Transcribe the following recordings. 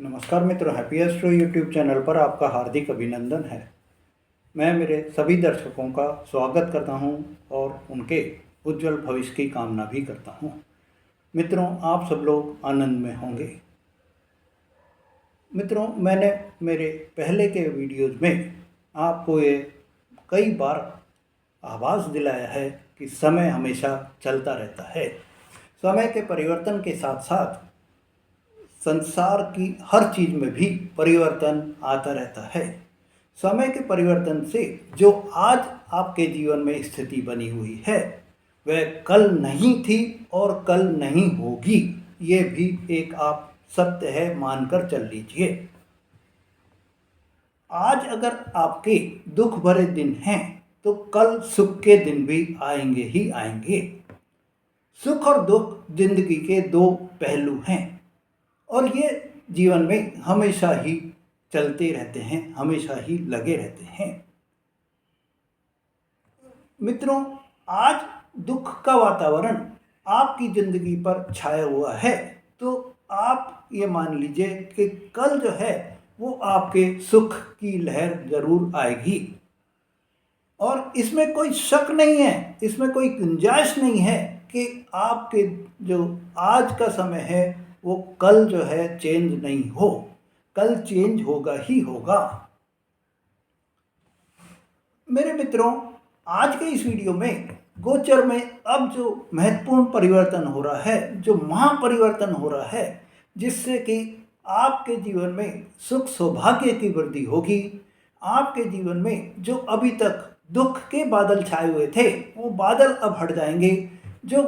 नमस्कार मित्रों, happy astro YouTube channel पर आपका हार्दिक अभिनंदन है। मैं मेरे सभी दर्शकों का स्वागत करता हूं और उनके उज्जवल भविष्य की कामना भी करता हूं। मित्रों, आप सब लोग आनंद में होंगे। मित्रों, मैंने मेरे पहले के वीडियोज़ में आपको ये कई बार आभास दिलाया है कि समय हमेशा चलता रहता है। समय के परिवर्तन के साथ साथ संसार की हर चीज़ में भी परिवर्तन आता रहता है। समय के परिवर्तन से जो आज आपके जीवन में स्थिति बनी हुई है वह कल नहीं थी और कल नहीं होगी। ये भी एक आप सत्य है, मानकर चल लीजिए। आज अगर आपके दुख भरे दिन हैं तो कल सुख के दिन भी आएंगे ही आएंगे। सुख और दुख जिंदगी के दो पहलू हैं और ये जीवन में हमेशा ही चलते रहते हैं, हमेशा ही लगे रहते हैं। मित्रों, आज दुख का वातावरण आपकी ज़िंदगी पर छाया हुआ है तो आप ये मान लीजिए कि कल जो है वो आपके सुख की लहर ज़रूर आएगी और इसमें कोई शक नहीं है, इसमें कोई गुंजाइश नहीं है कि आपके जो आज का समय है वो कल जो है चेंज नहीं हो। कल चेंज होगा ही होगा। मेरे मित्रों, आज के इस वीडियो में गोचर में अब जो महत्वपूर्ण परिवर्तन हो रहा है, जो महापरिवर्तन हो रहा है, जिससे कि आपके जीवन में सुख सौभाग्य की वृद्धि होगी। आपके जीवन में जो अभी तक दुख के बादल छाए हुए थे वो बादल अब हट जाएंगे। जो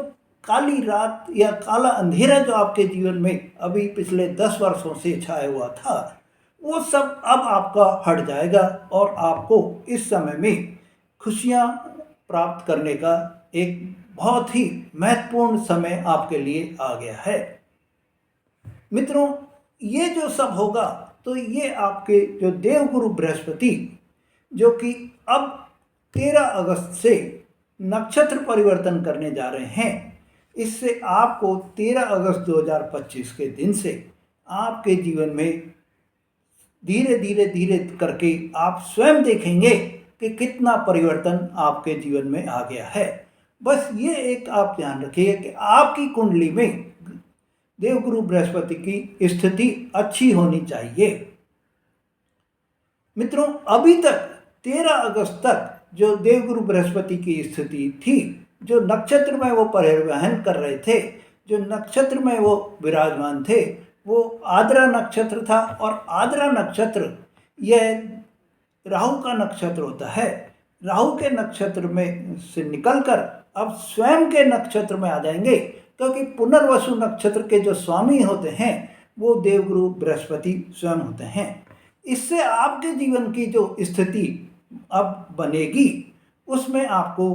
काली रात या काला अंधेरा जो आपके जीवन में अभी पिछले 10 वर्षों से छाया हुआ था वो सब अब आपका हट जाएगा और आपको इस समय में खुशियां प्राप्त करने का एक बहुत ही महत्वपूर्ण समय आपके लिए आ गया है। मित्रों, ये जो सब होगा तो ये आपके जो देवगुरु बृहस्पति जो कि अब 13 अगस्त से नक्षत्र परिवर्तन करने जा रहे हैं, इससे आपको 13 अगस्त 2025 के दिन से आपके जीवन में धीरे धीरे धीरे करके आप स्वयं देखेंगे कि कितना परिवर्तन आपके जीवन में आ गया है। बस ये एक आप ध्यान रखिए कि आपकी कुंडली में देवगुरु बृहस्पति की स्थिति अच्छी होनी चाहिए। मित्रों, अभी तक 13 अगस्त तक जो देवगुरु बृहस्पति की स्थिति थी, जो नक्षत्र में वो परिवहन कर रहे थे, जो नक्षत्र में वो विराजमान थे, वो आद्रा नक्षत्र था और आद्रा नक्षत्र यह राहु का नक्षत्र होता है। राहु के नक्षत्र में से निकलकर अब स्वयं के नक्षत्र में आ जाएंगे, क्योंकि पुनर्वसु नक्षत्र के जो स्वामी होते हैं वो देवगुरु बृहस्पति स्वयं होते हैं। इससे आपके जीवन की जो स्थिति अब बनेगी उसमें आपको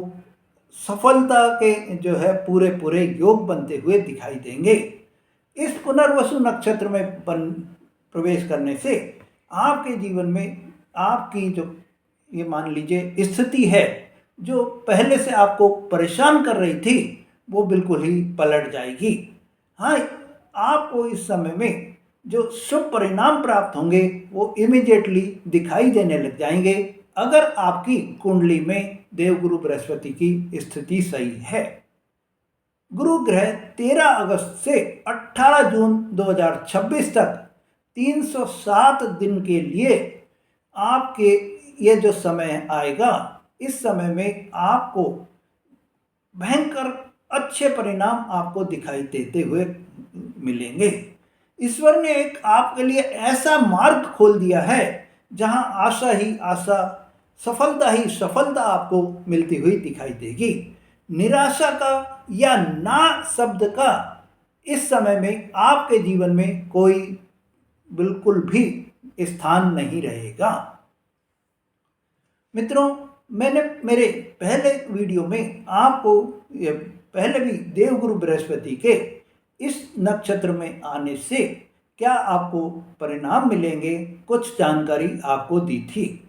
सफलता के जो है पूरे पूरे योग बनते हुए दिखाई देंगे। इस पुनर्वसु नक्षत्र में प्रवेश करने से आपके जीवन में आपकी जो ये मान लीजिए स्थिति है जो पहले से आपको परेशान कर रही थी वो बिल्कुल ही पलट जाएगी। हाँ, आपको इस समय में जो शुभ परिणाम प्राप्त होंगे वो इमीडिएटली दिखाई देने लग जाएंगे अगर आपकी कुंडली में देवगुरु बृहस्पति की स्थिति सही है। गुरु ग्रह 13 अगस्त से 18 जून 2026 तक 307 दिन के लिए आपके ये जो समय आएगा, इस समय में आपको भयंकर अच्छे परिणाम आपको दिखाई देते हुए मिलेंगे। ईश्वर ने एक आपके लिए ऐसा मार्ग खोल दिया है जहां आशा ही आशा, सफलता ही सफलता आपको मिलती हुई दिखाई देगी। निराशा का या ना शब्द का इस समय में आपके जीवन में कोई बिल्कुल भी स्थान नहीं रहेगा। मित्रों, मैंने मेरे पहले वीडियो में आपको पहले भी देवगुरु बृहस्पति के इस नक्षत्र में आने से क्या आपको परिणाम मिलेंगे कुछ जानकारी आपको दी थी।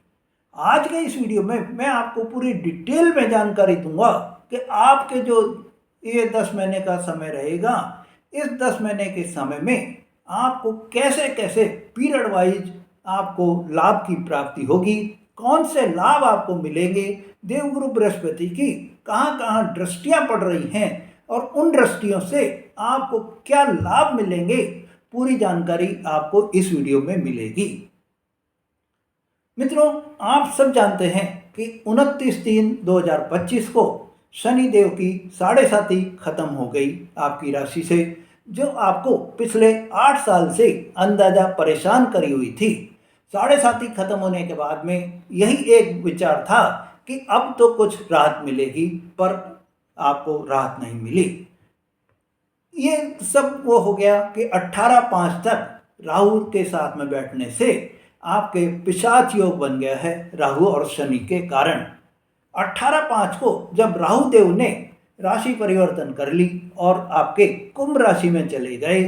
आज के इस वीडियो में मैं आपको पूरी डिटेल में जानकारी दूंगा कि आपके जो ये 10 महीने का समय रहेगा, इस 10 महीने के समय में आपको कैसे कैसे पीरियड वाइज आपको लाभ की प्राप्ति होगी, कौन से लाभ आपको मिलेंगे, देवगुरु बृहस्पति की कहाँ कहाँ दृष्टियाँ पड़ रही हैं और उन दृष्टियों से आपको क्या लाभ मिलेंगे, पूरी जानकारी आपको इस वीडियो में मिलेगी। मित्रों, आप सब जानते हैं कि 29/3/2025 को शनि देव की साढ़े साती खत्म हो गई आपकी राशि से, जो आपको पिछले 8 साल से अंदाजा परेशान करी हुई थी। साढ़े साती खत्म होने के बाद में यही एक विचार था कि अब तो कुछ राहत मिलेगी, पर आपको राहत नहीं मिली। ये सब वो हो गया कि 18/5 तक राहु के साथ में बैठने से आपके पिशाच योग बन गया है राहु और शनि के कारण। 18/5 को जब राहु देव ने राशि परिवर्तन कर ली और आपके कुंभ राशि में चले गए,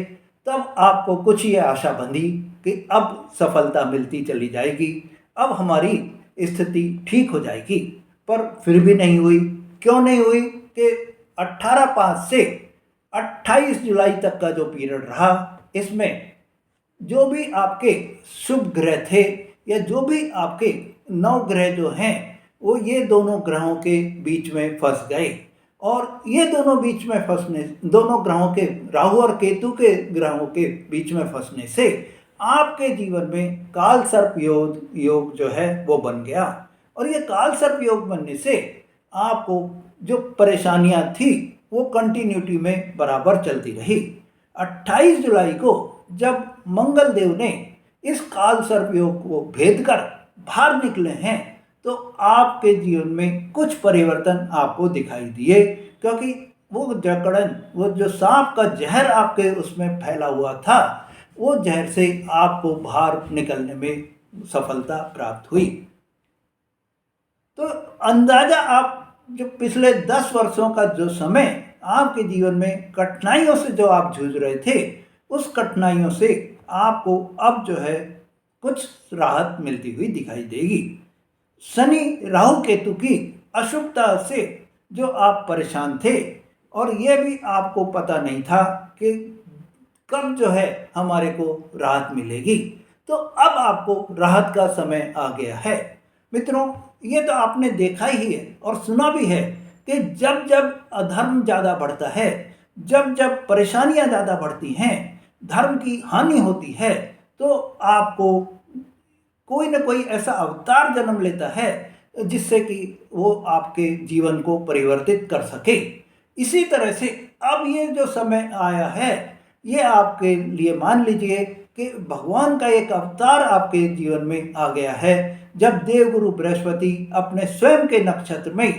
तब आपको कुछ ये आशा बंधी कि अब सफलता मिलती चली जाएगी, अब हमारी स्थिति ठीक हो जाएगी। पर फिर भी नहीं हुई। क्यों नहीं हुई कि 18/5 से 28 जुलाई तक का जो पीरियड रहा, इसमें जो भी आपके शुभ ग्रह थे या जो भी आपके 9 ग्रह जो हैं, वो ये दोनों ग्रहों के बीच में फंस गए। और ये दोनों बीच में फंसने, दोनों ग्रहों के, राहु और केतु के ग्रहों के बीच में फंसने से आपके जीवन में काल सर्प योग जो है वो बन गया। और ये काल सर्प योग बनने से आपको जो परेशानियां थी वो कंटिन्यूटी में बराबर चलती रही। 28 जुलाई को जब मंगल देव ने इस काल सर्प योग को भेद कर बाहर निकले हैं, तो आपके जीवन में कुछ परिवर्तन आपको दिखाई दिए, क्योंकि वो जकड़न, वो जो सांप का जहर आपके उसमें फैला हुआ था, वो जहर से आपको बाहर निकलने में सफलता प्राप्त हुई। तो अंदाजा आप जो पिछले 10 वर्षों का जो समय आपके जीवन में कठिनाइयों से जो आप जूझ रहे थे, उस कठिनाइयों से आपको अब जो है कुछ राहत मिलती हुई दिखाई देगी। शनि राहु केतु की अशुभता से जो आप परेशान थे और ये भी आपको पता नहीं था कि कब जो है हमारे को राहत मिलेगी, तो अब आपको राहत का समय आ गया है। मित्रों, ये तो आपने देखा ही है और सुना भी है कि जब जब अधर्म ज़्यादा बढ़ता है, जब जब परेशानियां ज़्यादा बढ़ती हैं, धर्म की हानि होती है, तो आपको कोई ना कोई ऐसा अवतार जन्म लेता है जिससे कि वो आपके जीवन को परिवर्तित कर सके। इसी तरह से अब ये जो समय आया है, ये आपके लिए मान लीजिए कि भगवान का एक अवतार आपके जीवन में आ गया है, जब देवगुरु बृहस्पति अपने स्वयं के नक्षत्र में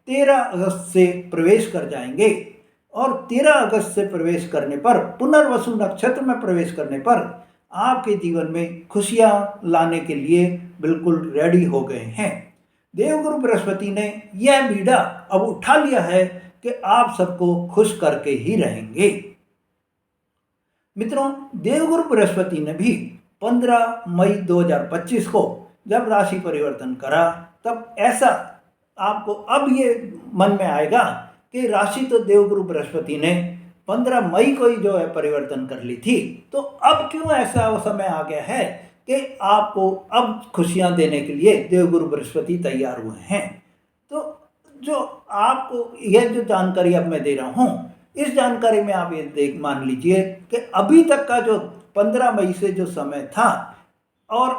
13 अगस्त से प्रवेश कर जाएंगे। और 13 अगस्त से प्रवेश करने पर, पुनर्वसु नक्षत्र में प्रवेश करने पर आपके जीवन में खुशियां लाने के लिए बिल्कुल रेडी हो गए हैं। देवगुरु बृहस्पति ने यह बीड़ा अब उठा लिया है कि आप सबको खुश करके ही रहेंगे। मित्रों, देवगुरु बृहस्पति ने भी 15 मई 2025 को जब राशि परिवर्तन करा, तब ऐसा आपको अब ये मन में आएगा कि राशि तो देवगुरु बृहस्पति ने 15 मई को ही जो है परिवर्तन कर ली थी, तो अब क्यों ऐसा वो समय आ गया है कि आपको अब खुशियां देने के लिए देवगुरु बृहस्पति तैयार हुए हैं। तो जो आपको यह जो जानकारी अब मैं दे रहा हूँ, इस जानकारी में आप ये मान लीजिए कि अभी तक का जो 15 मई से जो समय था और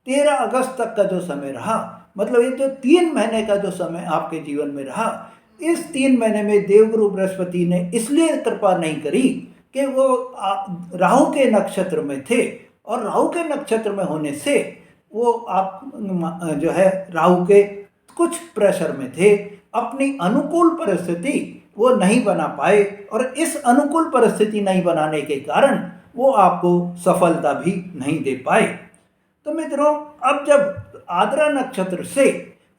13 अगस्त तक का जो समय रहा, मतलब ये जो 3 महीने का जो समय आपके जीवन में रहा, इस 3 महीने में देवगुरु बृहस्पति ने इसलिए कृपा नहीं करी कि वो राहु के नक्षत्र में थे, और राहु के नक्षत्र में होने से वो आप जो है राहु के कुछ प्रेशर में थे, अपनी अनुकूल परिस्थिति वो नहीं बना पाए, और इस अनुकूल परिस्थिति नहीं बनाने के कारण वो आपको सफलता भी नहीं दे पाए। तो मित्रों, अब जब आद्रा नक्षत्र से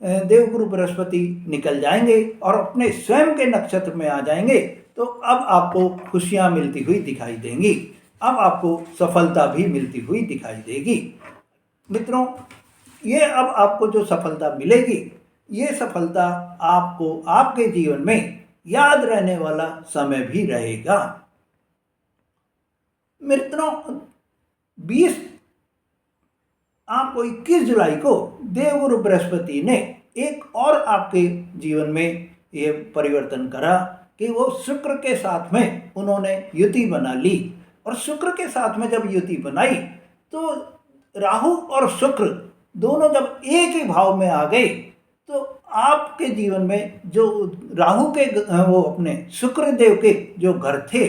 देवगुरु बृहस्पति निकल जाएंगे और अपने स्वयं के नक्षत्र में आ जाएंगे, तो अब आपको खुशियां मिलती हुई दिखाई देंगी, अब आपको सफलता भी मिलती हुई दिखाई देगी। मित्रों, ये अब आपको जो सफलता मिलेगी, ये सफलता आपको आपके जीवन में याद रहने वाला समय भी रहेगा। मित्रों, 20 आपको 21 जुलाई को देवगुरु बृहस्पति ने एक और आपके जीवन में ये परिवर्तन करा कि वो शुक्र के साथ में उन्होंने युति बना ली। और शुक्र के साथ में जब युति बनाई तो राहु और शुक्र दोनों जब एक ही भाव में आ गए तो आपके जीवन में जो राहु के वो अपने शुक्र देव के जो घर थे,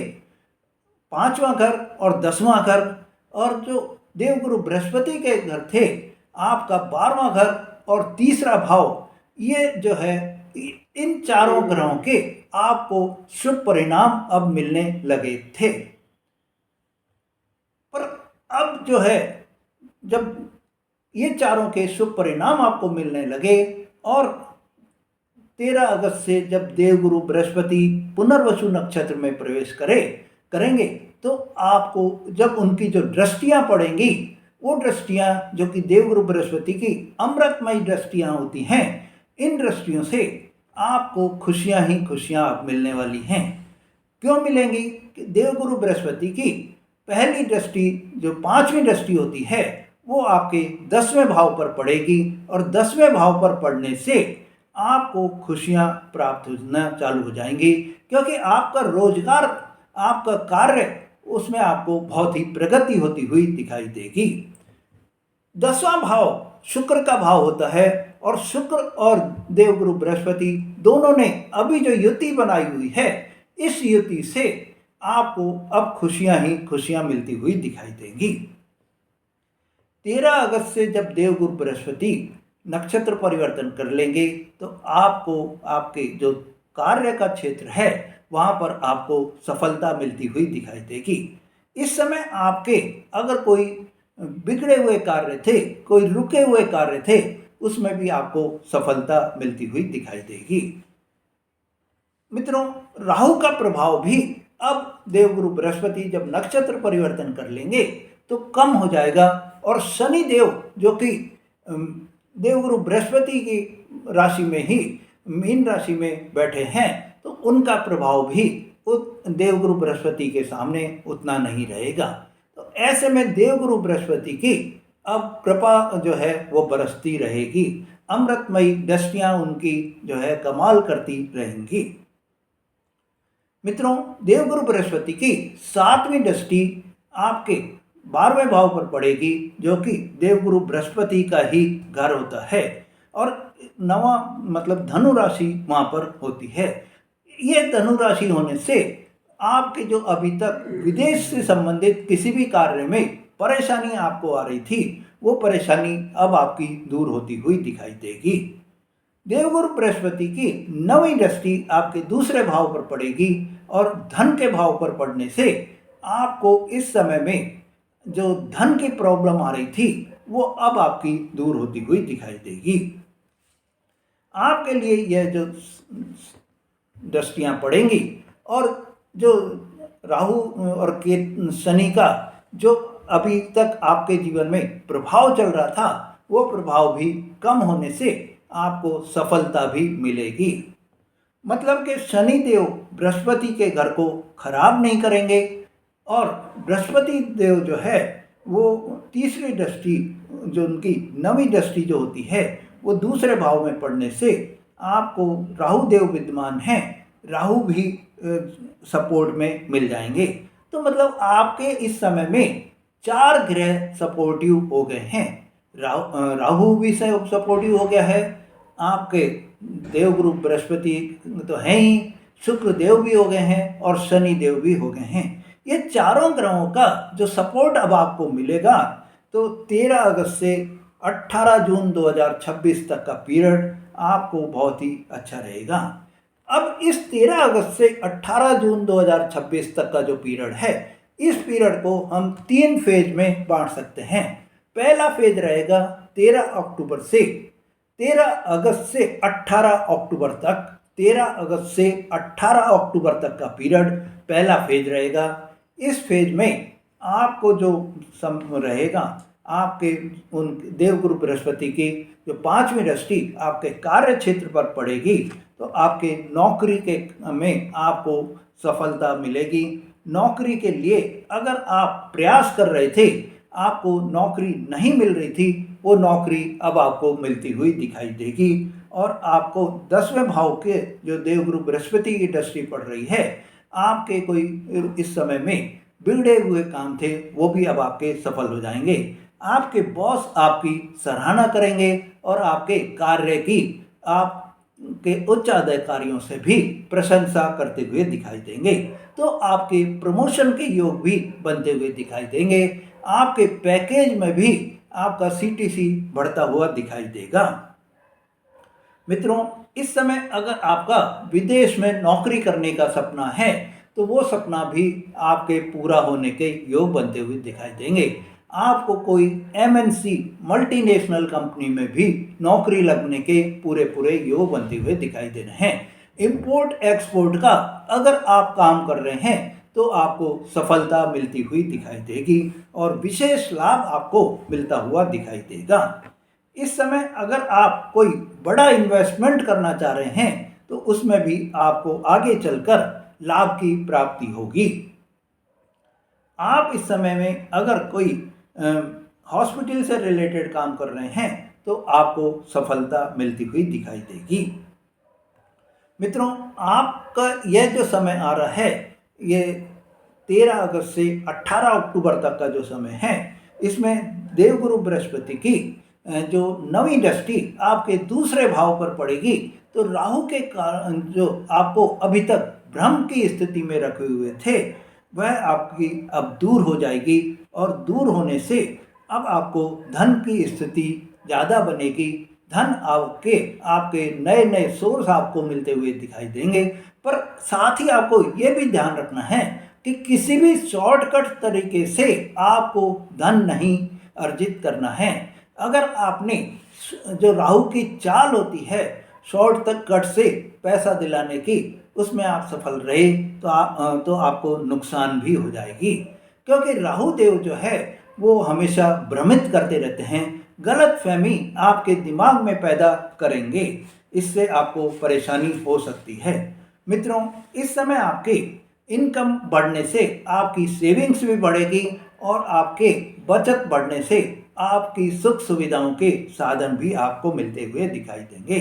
5वां घर और 10वां घर, और जो देवगुरु बृहस्पति के घर थे आपका 12वां घर और 3रा भाव, ये जो है इन चारों ग्रहों के आपको शुभ परिणाम अब मिलने लगे थे। पर अब जो है जब ये चारों के शुभ परिणाम आपको मिलने लगे और 13 अगस्त से जब देवगुरु बृहस्पति पुनर्वसु नक्षत्र में प्रवेश करेंगे तो आपको जब उनकी जो दृष्टियां पड़ेंगी, वो दृष्टियां जो कि देवगुरु बृहस्पति की अमृतमयी दृष्टियां होती हैं, इन दृष्टियों से आपको खुशियां ही खुशियां मिलने वाली हैं। क्यों मिलेंगी? कि देवगुरु बृहस्पति की पहली दृष्टि जो 5वीं दृष्टि होती है वो आपके 10वें भाव पर पड़ेगी और 10वें भाव पर पड़ने से आपको खुशियां प्राप्त होना चालू हो जाएंगी, क्योंकि आपका रोजगार, आपका कार्य, उसमें आपको बहुत ही प्रगति होती हुई दिखाई देगी। 10वां भाव शुक्र का भाव होता है और शुक्र और देवगुरु बृहस्पति दोनों ने अभी जो युति बनाई हुई है, इस युति से आपको अब खुशियां ही खुशियां मिलती हुई दिखाई देंगी। 13 अगस्त से जब देवगुरु बृहस्पति नक्षत्र परिवर्तन कर लेंगे तो आपको आपके जो कार्य का क्षेत्र है वहाँ पर आपको सफलता मिलती हुई दिखाई देगी। इस समय आपके अगर कोई बिगड़े हुए कार्य थे, कोई रुके हुए कार्य थे, उसमें भी आपको सफलता मिलती हुई दिखाई देगी। मित्रों, राहु का प्रभाव भी अब देवगुरु बृहस्पति जब नक्षत्र परिवर्तन कर लेंगे तो कम हो जाएगा और शनि देव जो कि देवगुरु बृहस्पति की राशि में ही मीन राशि में बैठे हैं, तो उनका प्रभाव भी देवगुरु बृहस्पति के सामने उतना नहीं रहेगा। तो ऐसे में देवगुरु बृहस्पति की अब कृपा जो है वो बरसती रहेगी, अमृतमयी दृष्टियां उनकी जो है कमाल करती रहेंगी। मित्रों, देवगुरु बृहस्पति की 7वीं दृष्टि आपके 12वें भाव पर पड़ेगी, जो कि देवगुरु बृहस्पति का ही घर होता है और 9वां मतलब धनु राशि वहाँ पर होती है। ये धनु राशि होने से आपके जो अभी तक विदेश से संबंधित किसी भी कार्य में परेशानी आपको आ रही थी, वो परेशानी अब आपकी दूर होती हुई दिखाई देगी। देवगुरु बृहस्पति की 9वीं दृष्टि आपके 2रे भाव पर पड़ेगी और धन के भाव पर पड़ने से आपको इस समय में जो धन की प्रॉब्लम आ रही थी वो अब आपकी दूर होती हुई दिखाई देगी। आपके लिए यह जो दृष्टियां पड़ेंगी और जो राहु और शनि का जो अभी तक आपके जीवन में प्रभाव चल रहा था, वो प्रभाव भी कम होने से आपको सफलता भी मिलेगी। मतलब कि शनि देव बृहस्पति के घर को खराब नहीं करेंगे और बृहस्पति देव जो है वो 3री दृष्टि जो उनकी 9वीं दृष्टि जो होती है वो 2रे भाव में पड़ने से आपको राहु देव विद्यमान हैं, राहु भी सपोर्ट में मिल जाएंगे। तो मतलब आपके इस समय में 4 ग्रह सपोर्टिव हो गए हैं। राहु भी सपोर्टिव हो गया है, आपके देवगुरु बृहस्पति तो हैं ही, शुक्र देव भी हो गए हैं और शनि देव भी हो गए हैं। ये चारों ग्रहों का जो सपोर्ट अब आपको मिलेगा, तो 13 अगस्त से 18 जून 2026 तक का पीरियड आपको बहुत ही अच्छा रहेगा। अब इस 13 अगस्त से 18 जून 2026 तक का जो पीरियड है, इस पीरियड को हम 3 फेज में बांट सकते हैं। पहला फेज रहेगा 13 अक्टूबर से 13 अगस्त से 18 अक्टूबर तक। 13 अगस्त से 18 अक्टूबर तक का पीरियड पहला फेज रहेगा। इस फेज में आपको जो रहेगा, आपके उन देवगुरु बृहस्पति की जो 5वीं दृष्टि आपके कार्य क्षेत्र पर पड़ेगी, तो आपके नौकरी के में आपको सफलता मिलेगी। नौकरी के लिए अगर आप प्रयास कर रहे थे, आपको नौकरी नहीं मिल रही थी, वो नौकरी अब आपको मिलती हुई दिखाई देगी। और आपको 10वें भाव के जो देवगुरु बृहस्पति की दृष्टि पड़ रही है, आपके कोई इस समय में बिगड़े हुए काम थे वो भी अब आपके सफल हो जाएंगे। आपके बॉस आपकी सराहना करेंगे और आपके कार्य की आपके उच्च अधिकारियों से भी प्रशंसा करते हुए दिखाई देंगे। तो आपके प्रमोशन के योग भी बनते हुए दिखाई देंगे। आपके पैकेज में भी आपका सीटीसी बढ़ता हुआ दिखाई देगा। मित्रों, इस समय अगर आपका विदेश में नौकरी करने का सपना है तो वो सपना भी आपके पूरा होने के योग बनते हुए दिखाई देंगे। आपको कोई एमएनसी मल्टीनेशनल कंपनी में भी नौकरी लगने के पूरे पूरे योग बनते हुए दिखाई दे रहे हैं। इंपोर्ट एक्सपोर्ट का अगर आप काम कर रहे हैं तो आपको सफलता मिलती हुई दिखाई देगी और विशेष लाभ आपको मिलता हुआ दिखाई देगा। इस समय अगर आप कोई बड़ा इन्वेस्टमेंट करना चाह रहे हैं तो उसमें भी आपको आगे चलकर लाभ की प्राप्ति होगी। आप इस समय में अगर कोई हॉस्पिटल से रिलेटेड काम कर रहे हैं तो आपको सफलता मिलती हुई दिखाई देगी। मित्रों, आपका यह जो समय आ रहा है, ये 13 अगस्त से 18 अक्टूबर तक का जो समय है, इसमें देवगुरु बृहस्पति की जो नवीं दृष्टि आपके दूसरे भाव पर पड़ेगी, तो राहु के कारण जो आपको अभी तक भ्रम की स्थिति में रखे हुए थे वह आपकी अब दूर हो जाएगी और दूर होने से अब आपको धन की स्थिति ज़्यादा बनेगी। धन आपके नए नए सोर्स आपको मिलते हुए दिखाई देंगे। पर साथ ही आपको ये भी ध्यान रखना है कि किसी भी शॉर्टकट तरीके से आपको धन नहीं अर्जित करना है। अगर आपने जो राहु की चाल होती है शॉर्टकट से पैसा दिलाने की, उसमें आप सफल रहे तो आपको नुकसान भी हो जाएगी, क्योंकि राहु देव जो है वो हमेशा भ्रमित करते रहते हैं, गलत फहमी आपके दिमाग में पैदा करेंगे, इससे आपको परेशानी हो सकती है। मित्रों, इस समय आपके इनकम बढ़ने से आपकी सेविंग्स भी बढ़ेगी और आपके बचत बढ़ने से आपकी सुख सुविधाओं के साधन भी आपको मिलते हुए दिखाई देंगे।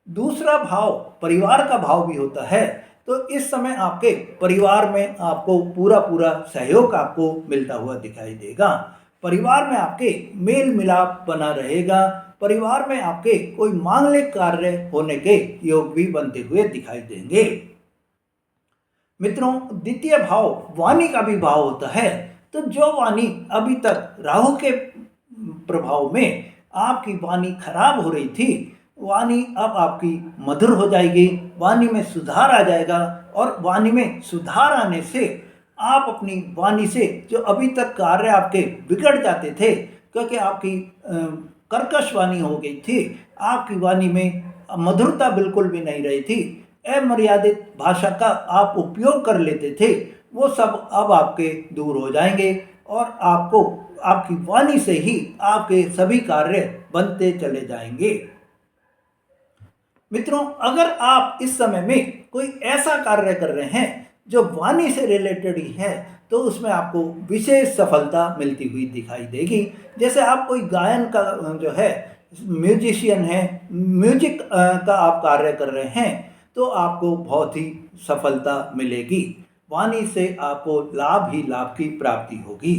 दूसरा भाव परिवार का भाव भी होता है, तो इस समय आपके परिवार में आपको पूरा पूरा सहयोग आपको मिलता हुआ दिखाई देगा। परिवार में आपके मेल मिलाप बना रहेगा। परिवार में आपके कोई मांगलिक कार्य होने के योग भी बनते हुए दिखाई देंगे। मित्रों, द्वितीय भाव वाणी का भी भाव होता है, तो जो वाणी अभी तक राहु के प्रभाव में आपकी वाणी खराब हो रही थी, वाणी अब आपकी मधुर हो जाएगी, वाणी में सुधार आ जाएगा और वाणी में सुधार आने से आप अपनी वाणी से जो अभी तक कार्य आपके बिगड़ जाते थे, क्योंकि आपकी कर्कश वाणी हो गई थी, आपकी वाणी में मधुरता बिल्कुल भी नहीं रही थी, अमर्यादित भाषा का आप उपयोग कर लेते थे, वो सब अब आपके दूर हो जाएंगे और आपको आपकी वाणी से ही आपके सभी कार्य बनते चले जाएंगे। मित्रों, अगर आप इस समय में कोई ऐसा कार्य कर रहे हैं जो वाणी से रिलेटेड ही है, तो उसमें आपको विशेष सफलता मिलती हुई दिखाई देगी। जैसे आप कोई गायन का जो है म्यूजिशियन है, म्यूजिक का आप कार्य कर रहे हैं, तो आपको बहुत ही सफलता मिलेगी। वाणी से आपको लाभ ही लाभ की प्राप्ति होगी।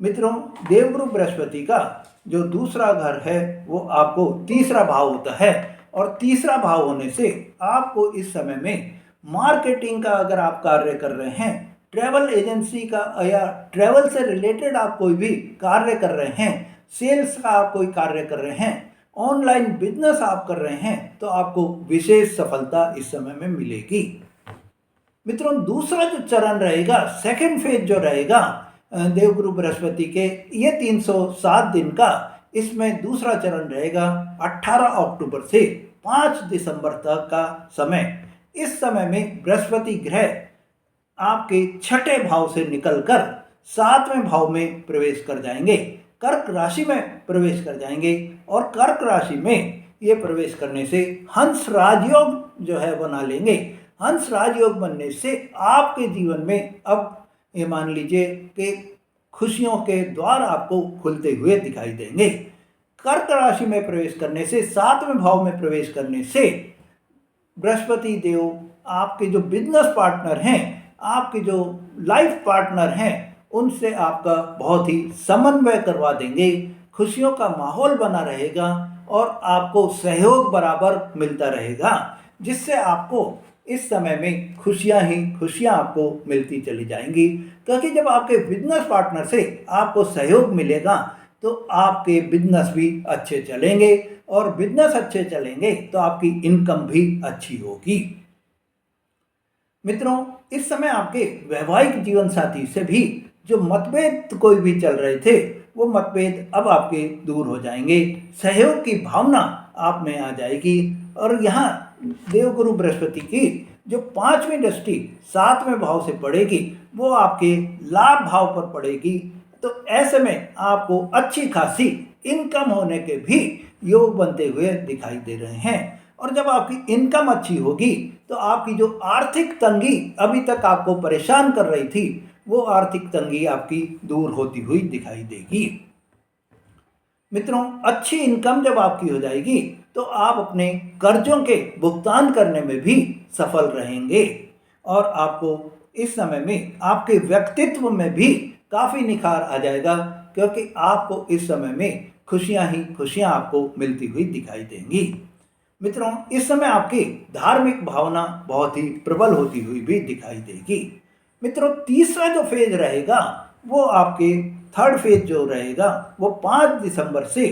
मित्रों, देवगुरु बृहस्पति का जो दूसरा घर है वो आपको तीसरा भाव होता है और तीसरा भाव होने से आपको इस समय में मार्केटिंग का अगर आप कार्य कर रहे हैं, ट्रैवल एजेंसी का या ट्रैवल से रिलेटेड आप कोई भी कार्य कर रहे हैं, सेल्स का आप कोई कार्य कर रहे हैं, ऑनलाइन बिजनेस आप कर रहे हैं, तो आपको विशेष सफलता इस समय में मिलेगी। मित्रों, दूसरा जो चरण रहेगा, सेकेंड फेज जो रहेगा देवगुरु बृहस्पति के, ये 307 दिन का, इसमें दूसरा चरण रहेगा 18 अक्टूबर से 5 दिसंबर तक का समय। इस समय में बृहस्पति ग्रह आपके छठे भाव से निकलकर 7वें भाव में प्रवेश कर जाएंगे, कर्क राशि में प्रवेश कर जाएंगे और कर्क राशि में ये प्रवेश करने से हंस राजयोग जो है बना लेंगे। हंस राजयोग बनने से आपके जीवन में अब ये मान लीजिए कि खुशियों के द्वार आपको खुलते हुए दिखाई देंगे। कर्क राशि में प्रवेश करने से, 7वें भाव में प्रवेश करने से बृहस्पति देव आपके जो बिजनेस पार्टनर हैं, आपके जो लाइफ पार्टनर हैं, उनसे आपका बहुत ही समन्वय करवा देंगे। खुशियों का माहौल बना रहेगा और आपको सहयोग बराबर मिलता रहेगा, जिससे आपको इस समय में खुशियां ही खुशियां आपको मिलती चली जाएंगी। क्योंकि जब आपके बिजनेस पार्टनर से आपको सहयोग मिलेगा तो आपके बिजनेस भी अच्छे चलेंगे, और बिजनेस अच्छे चलेंगे तो आपकी इनकम भी अच्छी होगी। मित्रों, इस समय आपके वैवाहिक जीवन साथी से भी जो मतभेद कोई भी चल रहे थे, वो मतभेद अब आपके दूर हो जाएंगे। सहयोग की भावना आप में आ जाएगी। और यहाँ देवगुरु बृहस्पति की जो 5वीं दृष्टि 7वें भाव से पड़ेगी, वो आपके लाभ भाव पर पड़ेगी। तो ऐसे में आपको अच्छी खासी इनकम होने के भी योग बनते हुए दिखाई दे रहे हैं। और जब आपकी इनकम अच्छी होगी तो आपकी जो आर्थिक तंगी अभी तक आपको परेशान कर रही थी, वो आर्थिक तंगी आपकी दूर होती हुई दिखाई देगी। मित्रों, अच्छी इनकम जब आपकी हो जाएगी तो आप अपने कर्जों के भुगतान करने में भी सफल रहेंगे, और आपको इस समय में आपके व्यक्तित्व में भी काफ़ी निखार आ जाएगा, क्योंकि आपको इस समय में खुशियां ही खुशियां आपको मिलती हुई दिखाई देंगी। मित्रों, इस समय आपकी धार्मिक भावना बहुत ही प्रबल होती हुई भी दिखाई देगी। मित्रों, तीसरा जो फेज रहेगा वो आपके थर्ड फेज जो रहेगा वो 5 दिसंबर से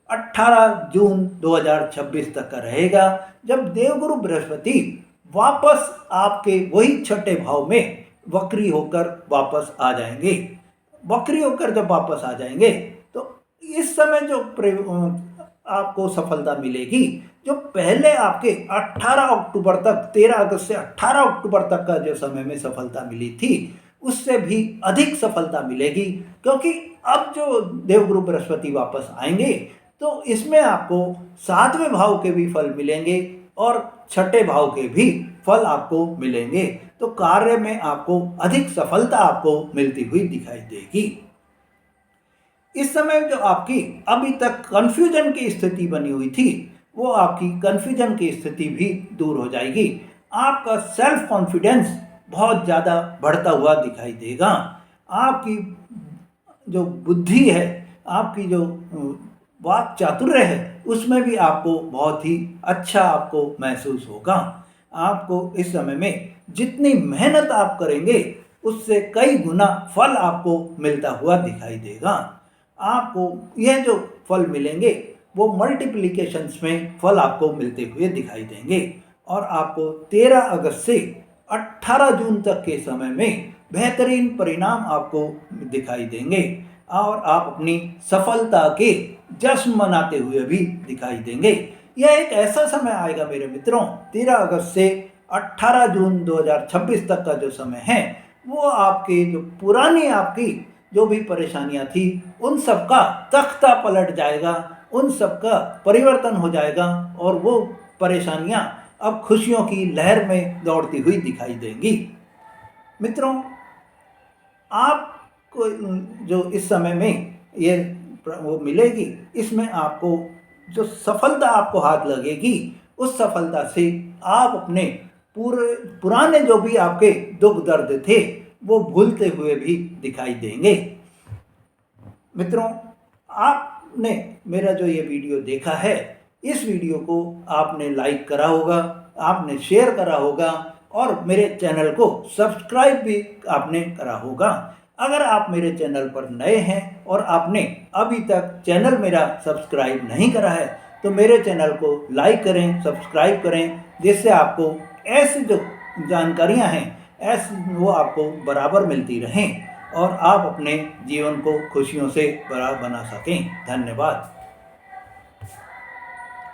18 जून 2026 तक का रहेगा, जब देवगुरु बृहस्पति वापस आपके वही छठे भाव में वक्री होकर वापस आ जाएंगे। वक्री होकर जब वापस आ जाएंगे तो इस समय जो आपको सफलता मिलेगी, जो पहले आपके 18 अक्टूबर तक, 13 अगस्त से 18 अक्टूबर तक का जो समय में सफलता मिली थी, उससे भी अधिक सफलता मिलेगी। क्योंकि अब जो देवगुरु बृहस्पति वापस आएंगे तो इसमें आपको 7वें भाव के भी फल मिलेंगे और छठे भाव के भी फल आपको मिलेंगे। तो कार्य में आपको अधिक सफलता आपको मिलती हुई दिखाई देगी। इस समय जो आपकी अभी तक कंफ्यूजन की स्थिति बनी हुई थी, वो आपकी कंफ्यूजन की स्थिति भी दूर हो जाएगी। आपका सेल्फ कॉन्फिडेंस बहुत ज़्यादा बढ़ता हुआ दिखाई देगा। आपकी जो बुद्धि है, आपकी जो वाक चातुर्य है, उसमें भी आपको बहुत ही अच्छा आपको महसूस होगा। आपको इस समय में जितनी मेहनत आप करेंगे उससे कई गुना फल आपको मिलता हुआ दिखाई देगा। आपको यह जो फल मिलेंगे वो मल्टीप्लिकेशंस में फल आपको मिलते हुए दिखाई देंगे, और आपको 13 अगस्त से 18 जून तक के समय में बेहतरीन परिणाम आपको दिखाई देंगे, और आप अपनी सफलता के जश्न मनाते हुए भी दिखाई देंगे। यह एक ऐसा समय आएगा मेरे मित्रों, 13 अगस्त से 18 जून 2026 तक का जो समय है, वो आपके जो पुरानी आपकी जो भी परेशानियां थी, उन सब का तख्ता पलट जाएगा, उन सब का परिवर्तन हो जाएगा, और वो परेशानियां अब खुशियों की लहर में दौड़ती हुई दिखाई देंगी। मित्रों, आपको जो इस समय में ये वो मिलेगी, इसमें आपको जो सफलता आपको हाथ लगेगी, उस सफलता से आप अपने पुराने जो भी आपके दुख दर्द थे वो भूलते हुए भी दिखाई देंगे। मित्रों, आपने मेरा जो ये वीडियो देखा है, इस वीडियो को आपने लाइक करा होगा, आपने शेयर करा होगा, और मेरे चैनल को सब्सक्राइब भी आपने करा होगा। अगर आप मेरे चैनल पर नए हैं और आपने अभी तक चैनल मेरा सब्सक्राइब नहीं करा है, तो मेरे चैनल को लाइक करें, सब्सक्राइब करें, जिससे आपको ऐसी जो जानकारियां हैं ऐसी वो आपको बराबर मिलती रहें, और आप अपने जीवन को खुशियों से बड़ा बना सकें। धन्यवाद।